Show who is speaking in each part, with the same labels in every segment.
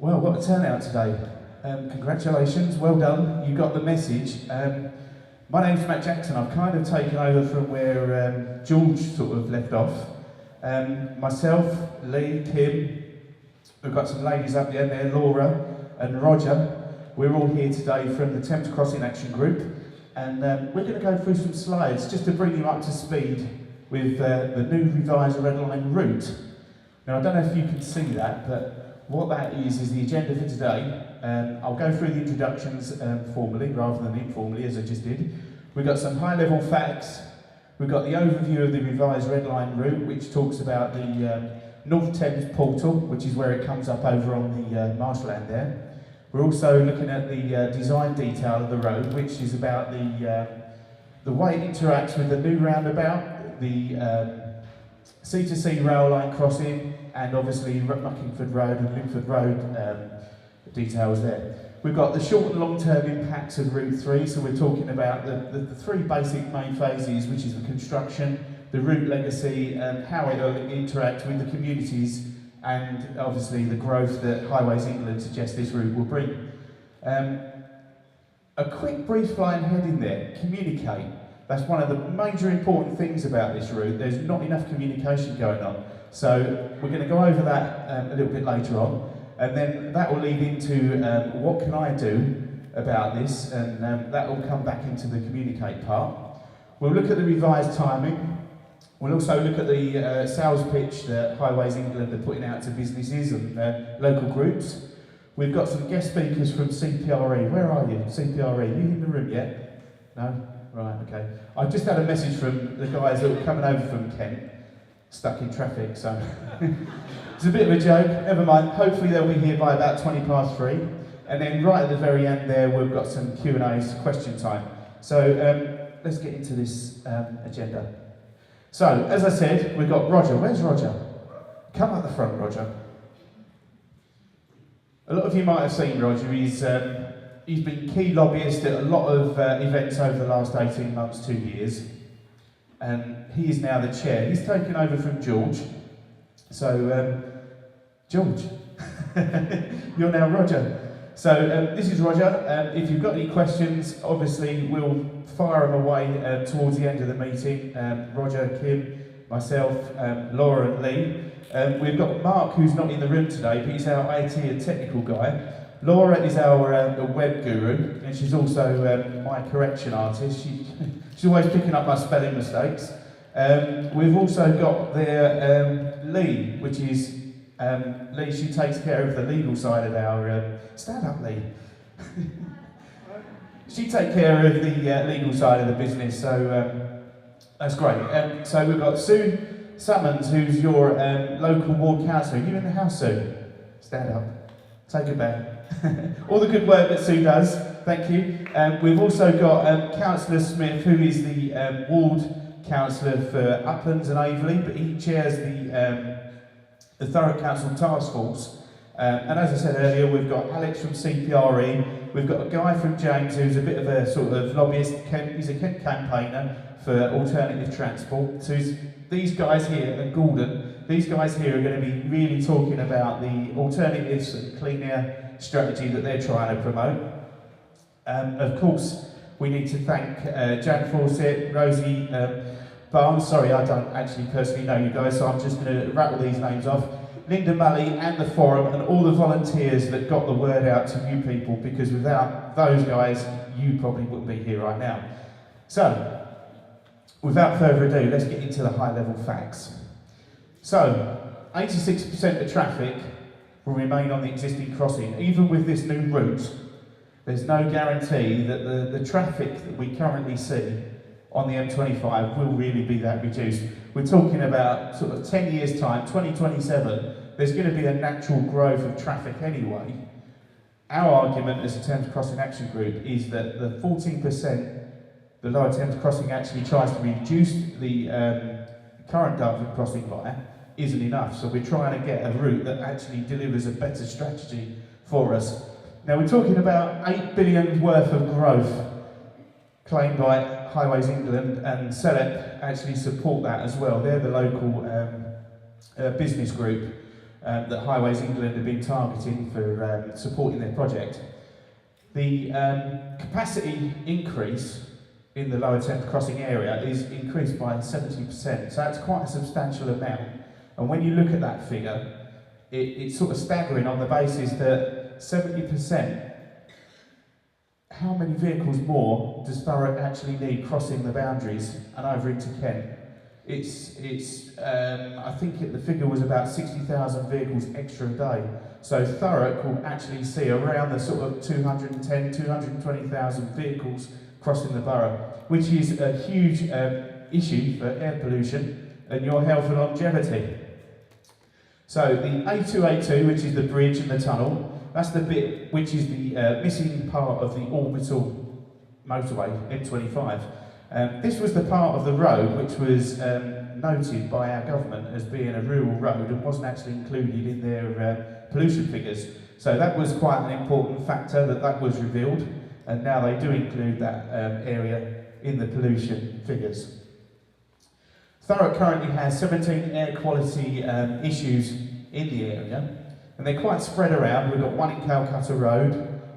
Speaker 1: Well, what a turnout today. Congratulations, well done, you got the message. My name's Matt Jackson. I've kind of taken over from where George sort of left off. Myself, Lee, Kim, we've got some ladies up there, Laura and Roger. We're all here today from the Thames Crossing Action Group, and we're going to go through some slides just to bring you up to speed with the new revised red line route. Now, I don't know if you can see that, but what that is the agenda for today. I'll go through the introductions formally rather than informally, as I just did. We've got some high-level facts. We've got the overview of the revised red line route, which talks about the North Thames portal, which is where it comes up over on the marshland there. We're also looking at the design detail of the road, which is about the way it interacts with the new roundabout, the C2C rail line crossing, and obviously Muckingford Road and Linford Road details there. We've got the short and long-term impacts of Route 3, so we're talking about the three basic main phases, which is the construction, the route legacy, and how it will interact with the communities, and obviously the growth that Highways England suggests this route will bring. A quick brief line heading there, communicate. That's one of the major important things about this route. There's not enough communication going on. So we're going to go over that a little bit later on, and then that will lead into what can I do about this, and that will come back into the communicate part. We'll look at the revised timing. We'll also look at the sales pitch that Highways England are putting out to businesses and local groups. We've got some guest speakers from CPRE. Where are you, CPRE? You in the room yet? No? Right, okay. I've just had a message from the guys that were coming over from Kent, stuck in traffic, so it's a bit of a joke, never mind. Hopefully they'll be here by about 3:20. And then right at the very end there, we've got some Q&As, question time. So let's get into this agenda. So, as I said, we've got Roger. Where's Roger? Come up the front, Roger. A lot of you might have seen Roger. He's been key lobbyist at a lot of events over the last 18 months, 2 years. And he is now the chair. He's taken over from George. So, George, you're now Roger. So this is Roger. If you've got any questions, obviously we'll fire them away towards the end of the meeting. Roger, Kim, myself, Laura and Lee. We've got Mark, who's not in the room today, but he's our IT and technical guy. Laura is our web guru, and she's also my correction artist. She's always picking up my spelling mistakes. We've also got there Lee, which is Lee. She takes care of the legal side of our stand up, Lee. She takes care of the legal side of the business, so that's great. So we've got Sue Summons, who's your local ward councillor. Are you in the house, Sue? Stand up. Take it back. All the good work that Sue does, thank you. We've also got Councillor Smith, who is the ward councillor for Uplands and Aveley, but he chairs the Thurrock Council Task Force. And as I said earlier, we've got Alex from CPRE, we've got a guy from James who's a bit of a sort of lobbyist. He's a Kent campaigner for alternative transport. So these guys here, and Gordon, these guys here are going to be really talking about the alternatives and clean air strategy that they're trying to promote. Of course, we need to thank Jan Fawcett, Rosie Barnes. Sorry, I don't actually personally know you guys, so I'm just going to rattle these names off. Linda Mully and the forum and all the volunteers that got the word out to you people, because without those guys, you probably wouldn't be here right now. So, without further ado, let's get into the high-level facts. So, 86% of traffic will remain on the existing crossing. Even with this new route, there's no guarantee that the traffic that we currently see on the M25 will really be that reduced. We're talking about sort of 10 years' time, 2027, there's going to be a natural growth of traffic anyway. Our argument as a Thames Crossing Action Group is that the 14% the Lower Thames Crossing actually tries to reduce the current Dartford crossing by isn't enough. So we're trying to get a route that actually delivers a better strategy for us. Now we're talking about 8 billion worth of growth claimed by Highways England, and CELEP actually support that as well. They're the local business group. that Highways England have been targeting for supporting their project. The capacity increase in the Lower Thames crossing area is increased by 70%, so that's quite a substantial amount. And when you look at that figure, it's sort of staggering on the basis that 70%, how many vehicles more does Thurrock actually need crossing the boundaries and over into Kent? I think the figure was about 60,000 vehicles extra a day. So Thurrock will actually see around the sort of 210, 220,000 vehicles crossing the borough, which is a huge issue for air pollution and your health and longevity. So the A282, which is the bridge and the tunnel, that's the bit which is the missing part of the orbital motorway, M25. This was the part of the road which was noted by our government as being a rural road and wasn't actually included in their pollution figures. So that was quite an important factor that was revealed, and now they do include that area in the pollution figures. Thurrock currently has 17 air quality issues in the area, and they're quite spread around. We've got one in Calcutta Road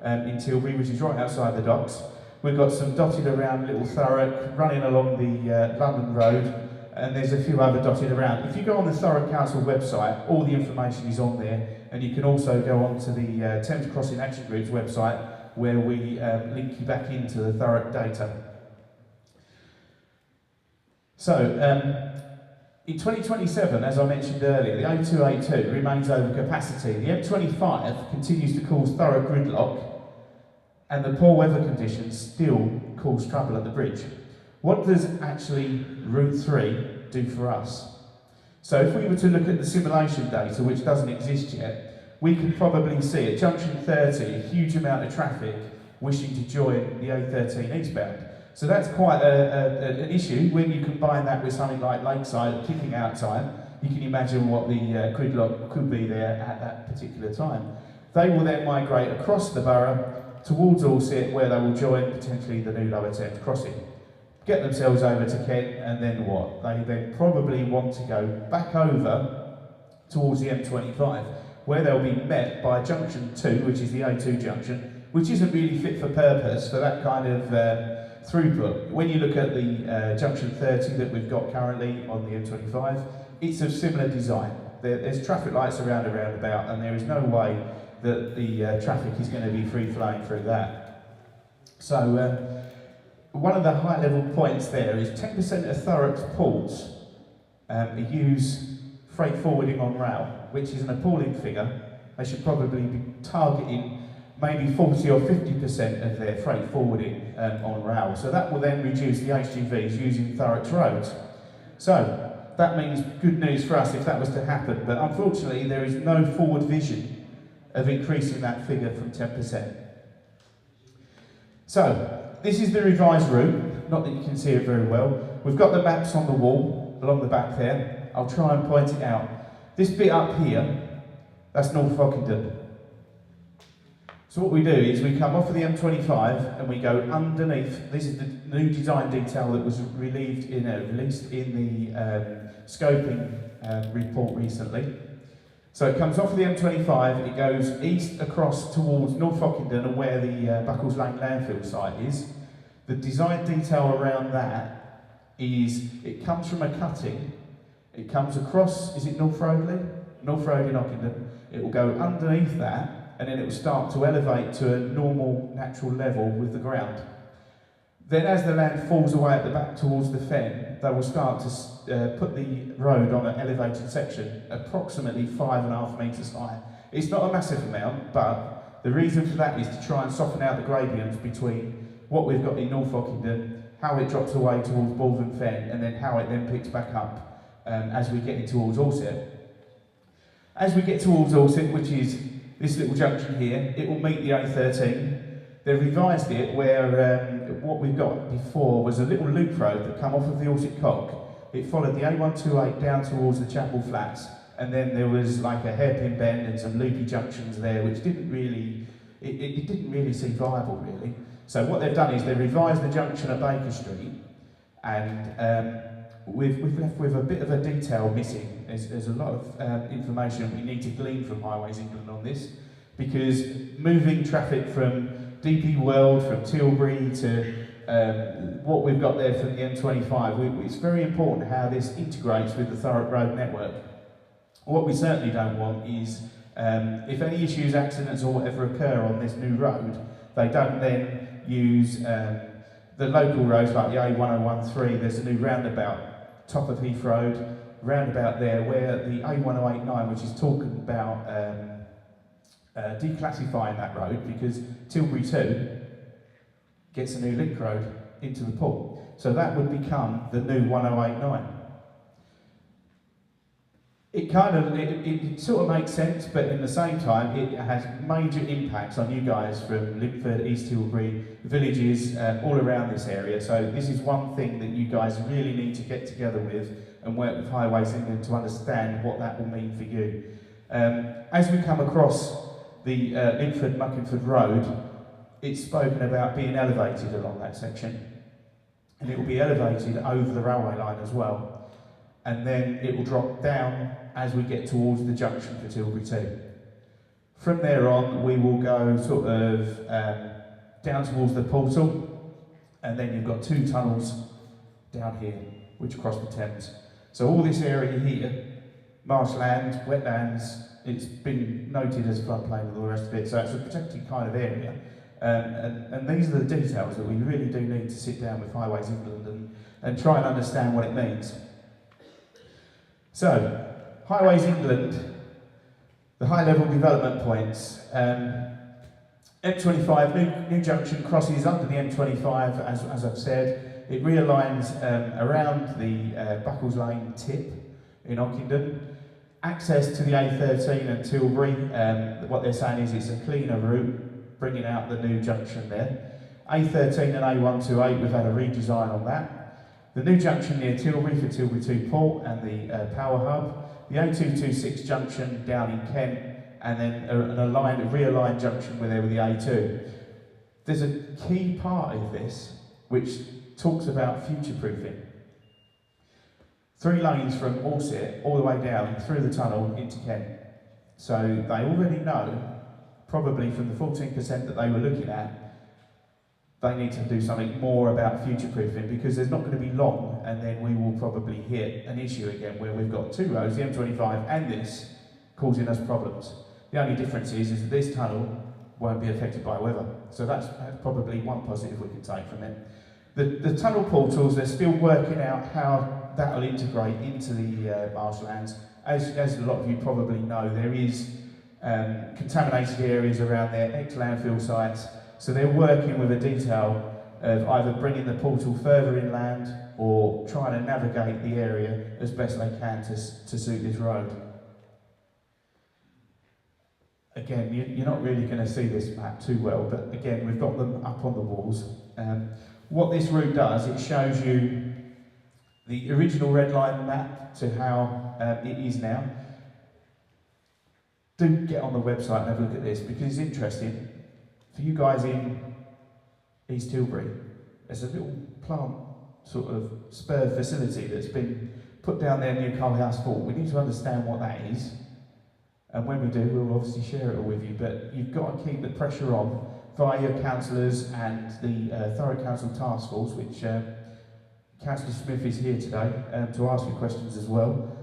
Speaker 1: in Tilbury, which is right outside the docks. We've got some dotted around Little Thurrock, running along the London Road, and there's a few other dotted around. If you go on the Thurrock Council website, all the information is on there, and you can also go on to the Thames Crossing Action Group's website, where we link you back into the Thurrock data. So, in 2027, as I mentioned earlier, the A282 remains over capacity. The M25 continues to cause thorough gridlock, and the poor weather conditions still cause trouble at the bridge. What does actually Route 3 do for us? So if we were to look at the simulation data, which doesn't exist yet, we could probably see at junction 30 a huge amount of traffic wishing to join the A13 eastbound. So that's quite an issue. When you combine that with something like Lakeside kicking out time, you can imagine what the gridlock could be there at that particular time. They will then migrate across the borough towards Alsett, where they will join potentially the new Lower Thames crossing. Get themselves over to Kent, and then what? They then probably want to go back over towards the M25, where they'll be met by junction 2, which is the A2 junction, which isn't really fit for purpose for that kind of throughput. When you look at the junction 30 that we've got currently on the M25, it's of similar design. There's traffic lights around a roundabout, and there is no way that the traffic is going to be free-flowing through that. So one of the high-level points there is 10% of Thurrock's ports use freight forwarding on rail, which is an appalling figure. They should probably be targeting maybe 40 or 50% of their freight forwarding on rail. So that will then reduce the HGVs using Thurrock's roads. So that means good news for us if that was to happen, but unfortunately there is no forward vision of increasing that figure from 10%. So this is the revised route, not that you can see it very well. We've got the maps on the wall along the back there. I'll try and point it out. This bit up here, that's North Ockenden. So what we do is we come off of the M25 and we go underneath. This is the new design detail that was released in the scoping report recently. So it comes off of the M25, it goes east across towards North Ockenden and where the Buckles Lane landfill site is. The design detail around that is, it comes from a cutting, it comes across, is it North Road, North Road in Ockenden. It will go underneath that, and then it will start to elevate to a normal, natural level with the ground. Then as the land falls away at the back towards the fen, they will start to put the road on an elevated section, approximately 5.5 metres high. It's not a massive amount, but the reason for that is to try and soften out the gradients between what we've got in North Ockenden, how it drops away towards Baldwin Fen, and then how it then picks back up as we get in towards Alsett. As we get towards Alsett, which is this little junction here, it will meet the A13. They revised it where what we've got before was a little loop road that come off of the Alsett Cock. It followed the A128 down towards the Chapel Flats, and then there was like a hairpin bend and some loopy junctions there, which didn't really, it didn't really seem viable really. So what they've done is they revised the junction at Baker Street, and we've left with a bit of a detail missing. There's a lot of information we need to glean from Highways England on this, because moving traffic from DP World, from Tilbury to what we've got there from the M25, it's very important how this integrates with the Thurrock Road network. What we certainly don't want is, if any issues, accidents or whatever occur on this new road, they don't then use the local roads like the A1013. There's a new roundabout, top of Heath Road, roundabout there, where the A1089, which is talking about declassifying that road, because Tilbury 2 gets a new link road into the port. So that would become the new 1089. It sort of makes sense, but in the same time, it has major impacts on you guys from Linford, East Tilbury, villages all around this area. So this is one thing that you guys really need to get together with and work with Highways England to understand what that will mean for you. As we come across the Linford-Muckingford Road, it's spoken about being elevated along that section, and it will be elevated over the railway line as well, and then it will drop down as we get towards the junction for Tilbury 2. From there on, we will go sort of down towards the portal, and then you've got 2 tunnels down here which cross the Thames. So all this area here, marshland, wetlands, it's been noted as floodplain and all the rest of it, so it's a protected kind of area. And these are the details that we really do need to sit down with Highways England and try and understand what it means. So, Highways England, the high-level development points. M25, new junction crosses under the M25, as I've said. It realigns around the Buckles Lane tip in Ockenden. Access to the A13 and Tilbury, what they're saying is it's a cleaner route, bringing out the new junction there. A13 and A128, we've had a redesign on that. The new junction near Tilbury for Tilbury 2 Port and the Power Hub. The A226 junction down in Kent, and then a realigned junction with the A2. There's a key part of this which talks about future-proofing. 3 lanes from Alsett all the way down through the tunnel into Kent. So they already know, probably from the 14% that they were looking at, they need to do something more about future-proofing, because there's not going to be long and then we will probably hit an issue again where we've got 2 roads, the M25 and this, causing us problems. The only difference is that this tunnel won't be affected by weather. So that's probably one positive we can take from it. The tunnel portals, they're still working out how that will integrate into the marshlands. As a lot of you probably know, there is contaminated areas around there, ex-landfill sites. So they're working with a detail of either bringing the portal further inland or trying to navigate the area as best they can to suit this road. Again, you're not really going to see this map too well, but again, we've got them up on the walls. What this route does, it shows you the original red line map to how it is now. Do get on the website and have a look at this, because it's interesting. For you guys in East Tilbury, there's a little plant sort of spur facility that's been put down there near Coalhouse Fort. We need to understand what that is, and when we do, we'll obviously share it all with you, but you've got to keep the pressure on via your councillors and the Thurrock Council Task Force, which Councillor Smith is here today to ask you questions as well.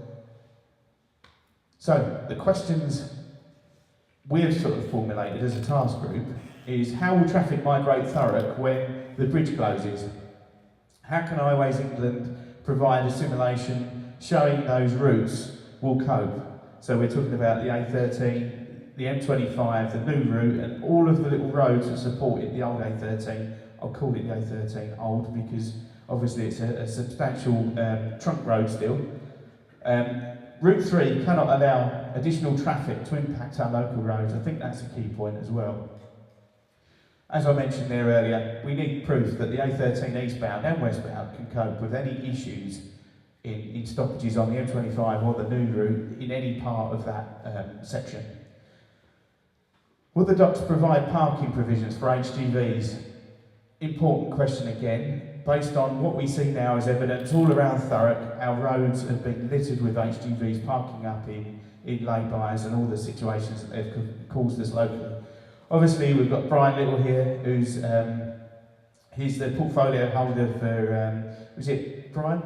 Speaker 1: So, the questions we've sort of formulated as a task group is: how will traffic migrate Thurrock when the bridge closes? How can Highways England provide a simulation showing those routes will cope? So we're talking about the A13, the M25, the new route, and all of the little roads that supported the old A13. I'll call it the A13 old because obviously it's a substantial trunk road still. Route 3 cannot allow additional traffic to impact our local roads. I think that's a key point as well. As I mentioned there earlier, we need proof that the A13 eastbound and westbound can cope with any issues in stoppages on the M25 or the new route in any part of that section. Will the docks provide parking provisions for HGVs important question again. Based on what we see now as evidence all around Thurrock, our roads have been littered with HGVs parking up in lay-bys and all the situations that they've caused us locally. Obviously, we've got Brian Little here, who's he's the portfolio holder for, was it Brian?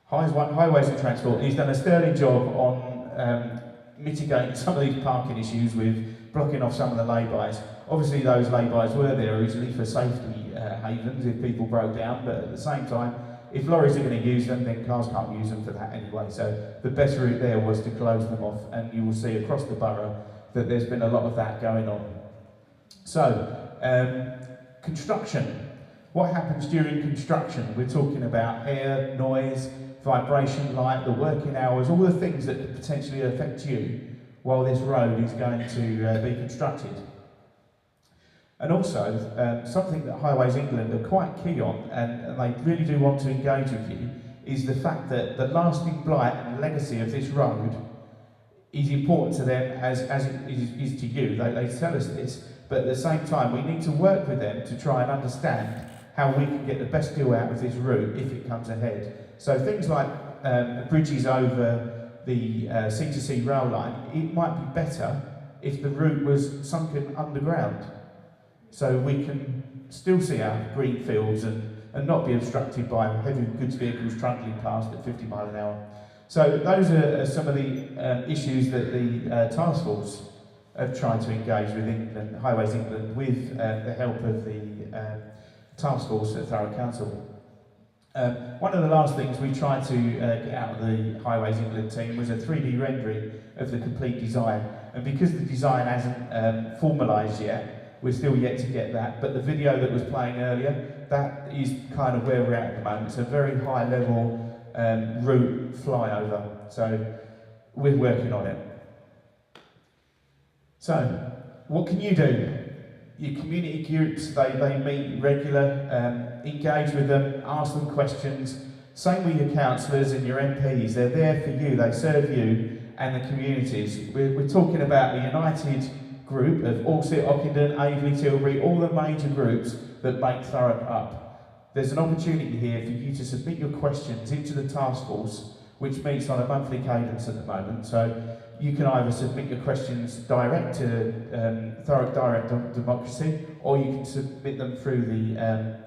Speaker 1: Highways and Transport. He's done a sterling job on mitigating some of these parking issues with blocking off some of the lay-bys. Obviously, those lay-bys were there originally for safety havens if people broke down, but at the same time, if lorries are going to use them, then cars can't use them for that anyway. So the best route there was to close them off, and you will see across the borough that there's been a lot of that going on. So, construction. What happens during construction? We're talking about air, noise, vibration, light, the working hours, all the things that could potentially affect you while this road is going to be constructed. And also, something that Highways England are quite key on, and they really do want to engage with you, is the fact that the lasting blight and legacy of this road is important to them as it is to you. They tell us this, but at the same time, we need to work with them to try and understand how we can get the best deal out of this route if it comes ahead. So things like bridges over the C2C rail line, it might be better if the route was sunken underground, so we can still see our green fields and not be obstructed by heavy goods vehicles trundling past at 50 miles an hour. So those are some of the issues that the task force have tried to engage with England, Highways England, with the help of the task force at Thurrock Council. One of the last things we tried to get out of the Highways England team was a 3D rendering of the complete design. And because the design hasn't formalised yet, we're still yet to get that. But the video that was playing earlier, that is kind of where we're at the moment. It's a very high level route flyover. So we're working on it. So what can you do? Your community groups, they meet regular, engage with them, ask them questions. Same with your councillors and your MPs. They're there for you, they serve you and the communities. We're talking about a united group of Alsett, Ockenden, Aveley, Tilbury, all the major groups that make Thurrock up. There's an opportunity here for you to submit your questions into the task force, which meets on a monthly cadence at the moment. So you can either submit your questions direct to Thurrock Direct Democracy, or you can submit them through the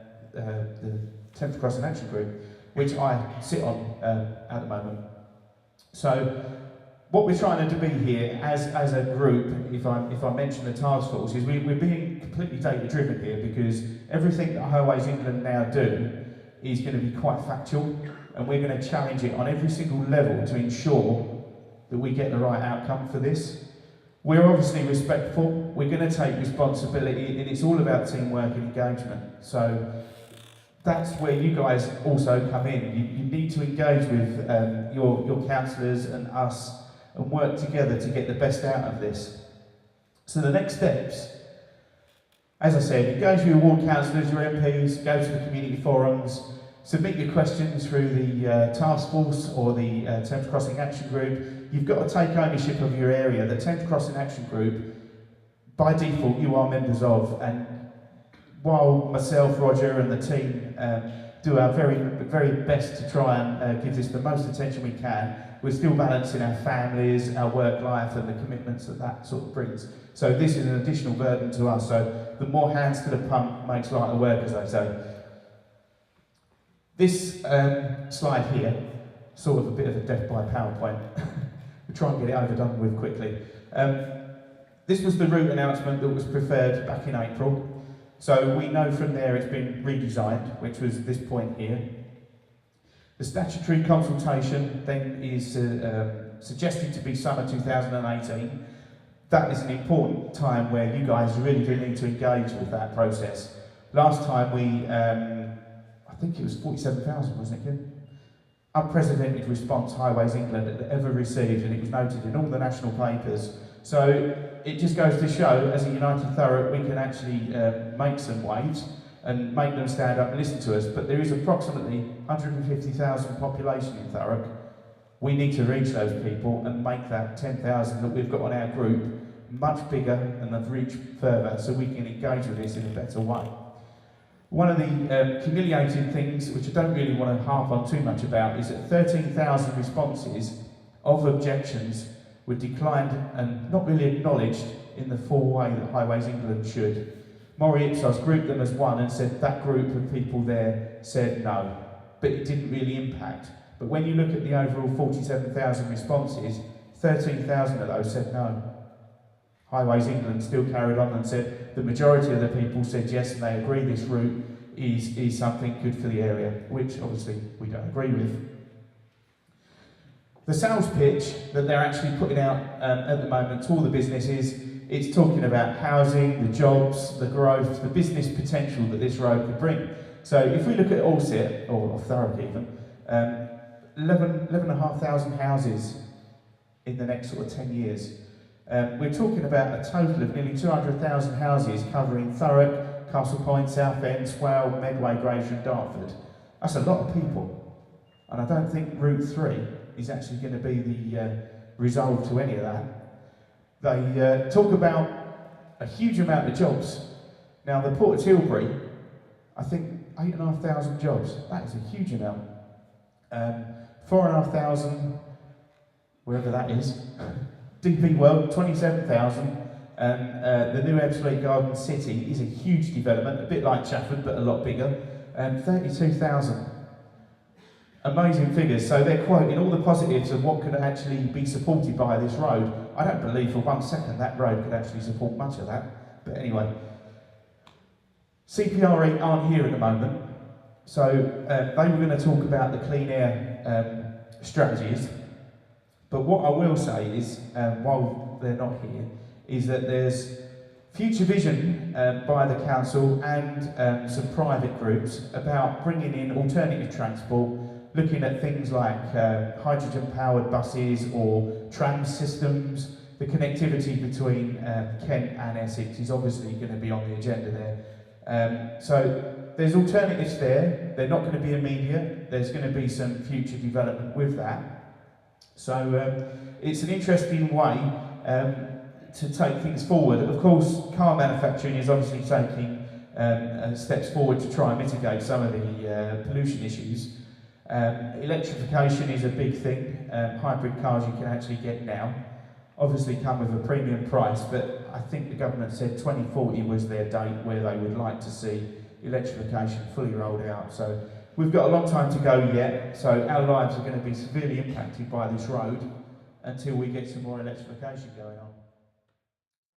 Speaker 1: Thames Crossing Action Group, which I sit on at the moment. So what we're trying to be here as a group, if I mention the task force, is we're being completely data driven here, because everything that Highways England now do is going to be quite factual, and we're going to challenge it on every single level to ensure that we get the right outcome for this. We're obviously respectful, we're going to take responsibility, and it's all about teamwork and engagement. So that's where you guys also come in. You need to engage with your councillors and us and work together to get the best out of this. So the next steps, as I said, engage with your ward councillors, your MPs, go to the community forums, submit your questions through the task force or the Thames Crossing Action Group. You've got to take ownership of your area. The Thames Crossing Action Group, by default, you are members of, and while myself, Roger and the team do our very, very best to try and give this the most attention we can, we're still balancing our families, our work life and the commitments that sort of brings. So this is an additional burden to us. So the more hands to the pump makes lighter work, as they say. This slide here, sort of a bit of a death by PowerPoint. We'll try and get it overdone with quickly. This was the route announcement that was preferred back in April. So we know from there it's been redesigned, which was this point here. The statutory consultation then is suggested to be summer 2018. That is an important time where you guys really do need to engage with that process. Last time we, I think it was 47,000, wasn't it, Kim? Unprecedented response Highways England had ever received, and it was noted in all the national papers. So it just goes to show, as a united Thurrock, we can actually make some waves and make them stand up and listen to us. But there is approximately 150,000 population in Thurrock. We need to reach those people and make that 10,000 that we've got on our group much bigger and have reached further, so we can engage with this in a better way. One of the humiliating things, which I don't really want to harp on too much about, is that 13,000 responses of objections were declined and not really acknowledged in the full way that Highways England should. Mori Ipsos grouped them as one and said that group of people there said no, but it didn't really impact. But when you look at the overall 47,000 responses, 13,000 of those said no. Highways England still carried on and said the majority of the people said yes and they agree this route is something good for the area, which obviously we don't agree with. The sales pitch that they're actually putting out at the moment to all the businesses, it's talking about housing, the jobs, the growth, the business potential that this road could bring. So if we look at Allset, or Thurrock even, 11,500 houses in the next sort of 10 years. We're talking about a total of nearly 200,000 houses covering Thurrock, Castle Point, Southend, Swale, Medway, Gravesham and Dartford. That's a lot of people. And I don't think Route 3 is actually going to be the resolve to any of that. They talk about a huge amount of jobs. Now the Port of Tilbury, I think 8,500 jobs. That is a huge amount. 4,500, wherever that is. DP World, 27,000. The new Ebbsfleet Garden City is a huge development, a bit like Chafford, but a lot bigger. 32,000. Amazing figures. So they're quoting all the positives of what could actually be supported by this road. I don't believe for 1 second that road could actually support much of that. But anyway, CPRE aren't here at the moment. So they were going to talk about the clean air strategies. But what I will say is, while they're not here, is that there's future vision by the council and some private groups about bringing in alternative transport, looking at things like hydrogen-powered buses or tram systems. The connectivity between Kent and Essex is obviously going to be on the agenda there. So there's alternatives there. They're not going to be immediate. There's going to be some future development with that. So it's an interesting way to take things forward. Of course, car manufacturing is obviously taking steps forward to try and mitigate some of the pollution issues. Electrification is a big thing. Hybrid cars you can actually get now obviously come with a premium price, but I think the government said 2040 was their date where they would like to see electrification fully rolled out. So we've got a long time to go yet, so our lives are going to be severely impacted by this road until we get some more electrification going on.